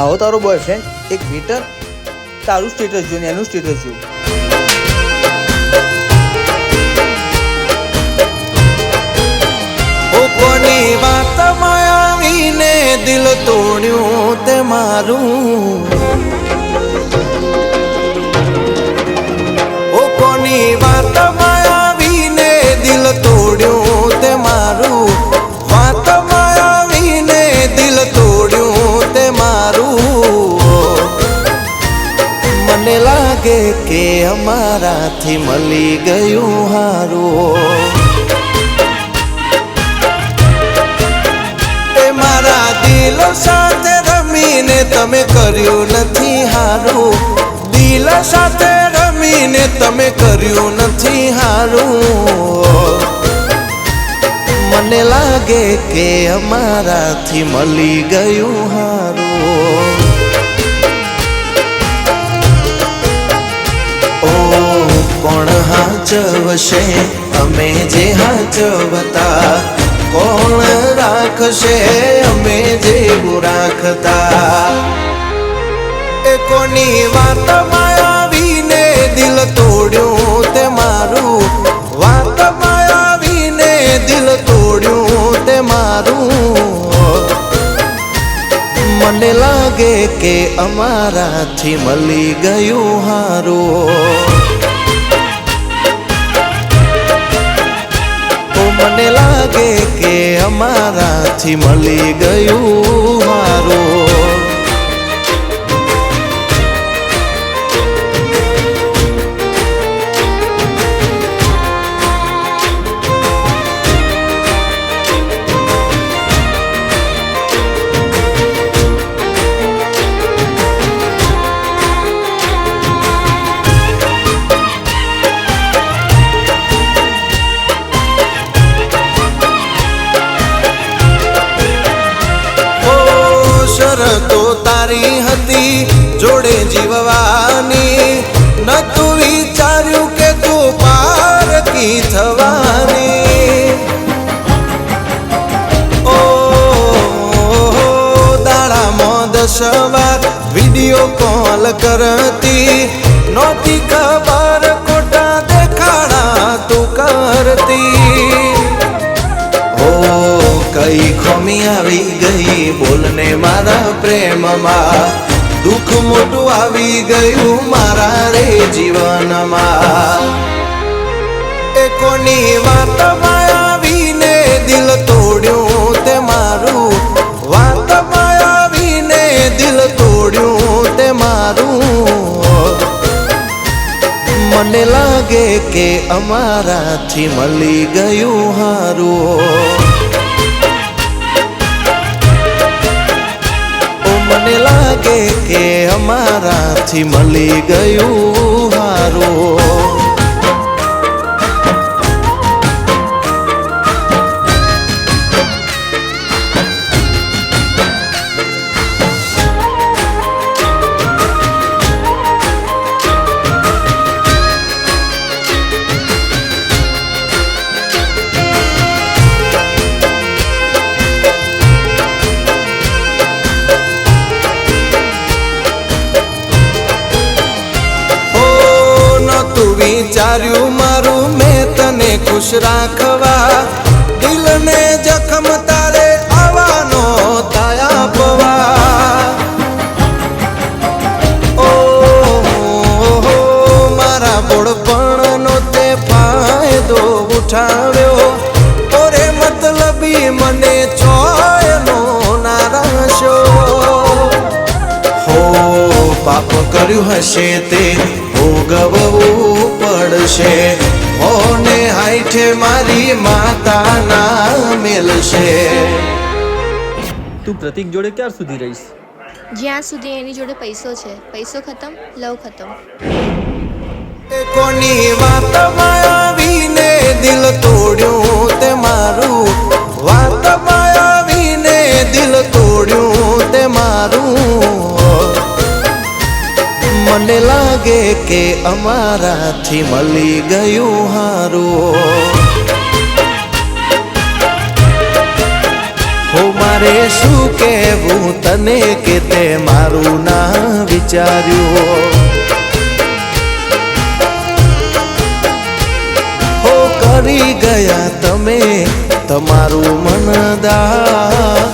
આવો તારો બોયફ્રેન્ડ એક વેટર તારું સ્ટેટસ જો ને એનું સ્ટેટસ જો. કોની વાતમાં આવીને દિલ તોડ્યું તે મારું. કોની વાતમાં આવીને દિલ તોડ્યું તે મારું. વાતમાં આવીને દિલ તોડ્યું તે મારું. મને લાગે કે અમારાથી મળી ગયું હારું. મારા દિલ સાથે રમીને તમે કર્યું નથી હારું. દિલ સાથે રમીને તમે કર્યું નથી હારું. મને લાગે કે અમારાથી મળી ગયું હારું. ઓ કોણ હાચવશે અમે જે હાચવતા. કોણ રાખશે અમે જેવું રાખતા. એ કોની વાતમાં આવીને દિલ તોડ્યું તે મારું. વાતમાં આવીને દિલ તોડ્યું તે મારું. મને લાગે કે અમારાથી મળી ગયું હારું. મને લાગે કે અમારાથી મળી ગયું હારું. શરતો તારી હતી જોડે જીવવાની. નતું વિચાર્યું કે તું પારકી થવાની. ઓ દાડામાં 10 વાર વિડીયો કોલ કરતી. નહોતી ખબર ખોટા દેખાડા તું કરતી. કઈ ખમી આવી ગઈ બોલને મારા પ્રેમમાં. દુઃખ મોટું આવી ગયું મારા રે જીવનમાં. એ કોની વાતમાં આવીને દિલ તોડ્યું તે મારું. વાતમાં આવીને દિલ તોડ્યું તે મારું. મને લાગે કે અમારાથી મળી ગયું હારું. મને લાગે કે અમારાથી મળી ગયું હારું. વિચાર્યું મારું મેં તને ખુશ રાખવા. દિલને જખમ તારે આવવાનો તાયા પવા. ઓ મારા બોળપણનો તે ફાયદો ઉઠાવ્યો. ઓરે મતલબી મને ચોયનો નારાશો. હો પાપ કર્યું હશે તે ભોગવવું પડશે. ઓને હાઈઠે મારી માતાના મેલશે. તું પ્રતિક જોડે ક્યાર સુધી રહીશ? જ્યાં સુધી એની જોડે પૈસો છે. પૈસો ખતમ, લવ ખતમ. કોની વાતમાં આવીને દિલ તોડ્યું તે મારું. વાતમાં આવીને દિલ તોડ્યું તે મારું. મને લાગે કે અમારાથી મળી ગયું હારું. હો મારે શું શું કહેવું તને કે તે મારું ના વિચાર્યું હો કરી ગયા તમે તમારું મન દાર્યું